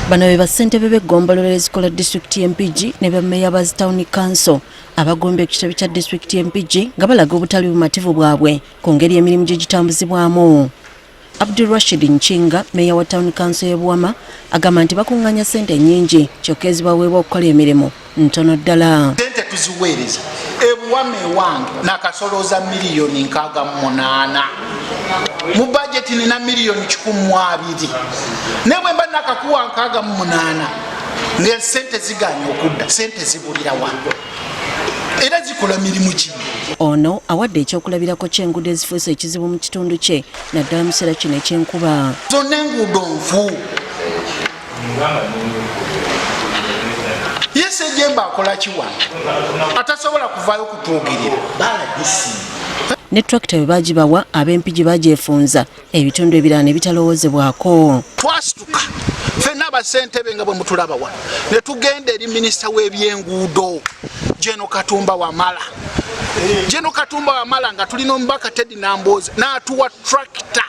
Bano be bassentebe b'eggombolola ezikola disitulikiti y'Empigi ne bammeeya ba Town Council abagomba ekitebe kya disitulikiti y'Empigi nga balaga obutali bumativu bwabwe ku ngeri emirimu gye gitambuzibwamu. Abdul Rashid Nchinga, meeya wa Town Council y'e Buwama, agamba nti bakuŋŋaanya ssente nnyingi kyokka ezibaweebwa okukola emirimu ntono ddala. Ssente tuziweereza e Buwama ewange n'akasolooza miliyoni 68 mu bajeti nina miliyoni 120 ne bwe mba nakakuwa 68 ne ssente ziganya okudda ssente zibulira wa era zikola mirimu ki. Ono awadde ekyokulabirako ky'enguudo ezifuuse ekizibu mu kitundu kye naddala mu kiseera kino eky'enkuba. Zonna enguudo nfu. Yese Jemba akola kiwa atasobola kuvaayo kutuugirira balagisi ne tractor bwe bagibawa ab'Empigi bagyefunza ebitundu ebirala ne bitalowoozebwako. Twasituka ffenna abasentebe nga bwe mutulaba wano ne tugenda eri minisita w'ebyenguudo Jeno Katumba Wamala nga tulina omubaka Teddy Nambooze n'atuwa tractor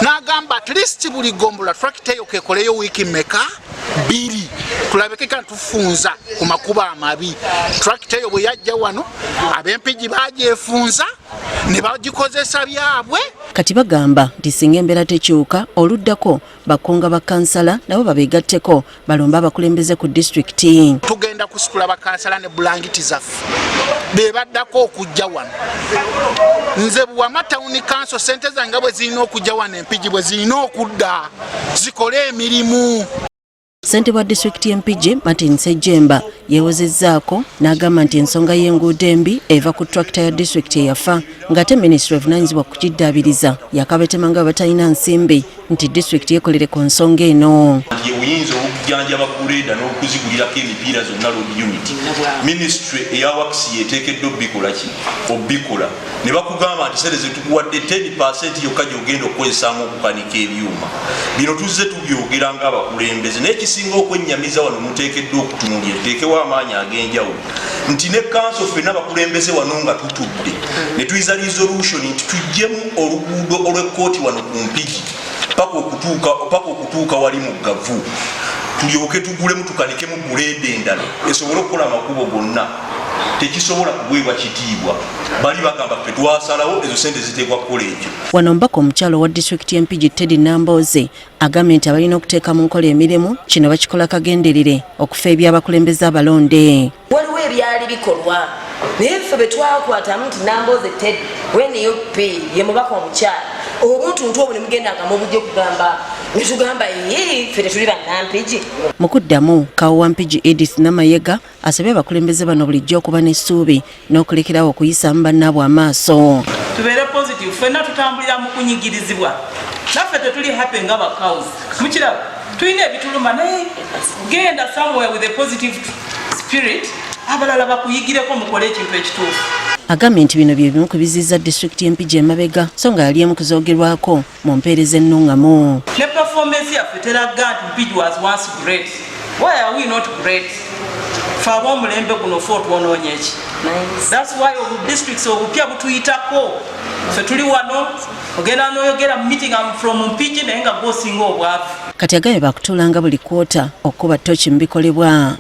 n'agamba at least buli gombola tractor eyo kekoleyo wiiki mmeka 2 tulabeke kan tufunza ku makuba amabi. Tractor eyo bwe yajja wano ab'Empigi bagyefunza ne bagikozesa byabwe. Kati bagamba nti singa embeera tekyuka oluddako bakunga bakansala nabo babeegatteko balomba abakulembeze ku disitulikiti. Tugenda kusitula bakansala ne bulangiti zaffe bebaddako okujja wano. Nze Buwama Town Council ssente zange bwe zirina okujja wano Empigi bwe zirina okudda zikole emirimu. Ssentebe wa disitulikiti y'Empigi Martin Ssejjemba yeewozezzaako n'agamba nti ensonga y'enguudo embi eva ku tractor ya disitulikiti eyafa ng'ate minisitule evunanyizibwa ku kiddaabiriza yakabetema nga batalina nsimbi nti disitulikiti yeekolere ku nsonga eno. Oyinza okujjanjaba kuleeda n'okuzigulirako emipiira zonna road unit. Minisitule eya wakisi yeteekeddwa obbikola ne bakugamba nti sente zetukuwadde 10% yokka gy'ogenda okukozesaamu okukanika ebyuma. Bino tuzze tubyogera ng'abakulembeze n'ekisinga okwennyamiza wano muteekeddwa okutunuulira teekewo amaanyi ag'enjawulo nti ne kanso ffenna abakulembeze wano nga tutudde ne tuyiza resolution nti tuggyemu oluguudo olw'ekkooti wano ku Mpigi paka okutuuka wali mu Gavu tulyoke tugulemu tukanikemu guleeda endala esobole okukola amakubo gonna tekisobola kuweebwa kitiibwa. Bali bagamba ffe twasalawo ezo ssente ziteekwa kukola ekyo. Wano mbaka omukyalo wa disitulikiti y'Empigi Teddy Nambooze agambye nti abalina okuteeka mu nkola emirimu kino bakikola kagenderere okufa eby'abakulembeze abalonde. Waliwo ebyali bikolwa naye ffe bwe twakwatamu nti Nambooze Teddy WNUP ye mubaka omukyalo obuntu ntu obwo ne mugendanga mu bujja okugamba ne tugamba ffe tetuli bannampigi. Mu kuddamu Kaawo wa Mpigi Edith Namayega asabye abakulembeze bano bulijjo okuba n'essuubi n'okulekerawo okuyisaamu bannaabwe amaaso. Tubeere positive ffenna tutambulira mu kunyigirizibwa naffe tetuli happy nga bakawuzi mukiraba tulina ebituluma naye genda somewhere with a positive spirit abalala bakuyigireko mukole ekintu ekituufu. Agambye nti bino bye bimu ku bizizza disitulikiti y'Empigi emabega so nga yali emu kuzoogerwako mu mpeereza ennungamu. Ne performance yaffe teraga nti Mpigi was once great. Why are we not great? Ffe ab'omulembe guno ffe otwonoonye eki. That's why districts obupya butuyitako ffe tuli wano ogenda n'oyogera meeting from Mpigi naye nga gwosinga obwavu. Kati agambye bakutuulanga buli kwota okuba ttooki mu bikolebwa.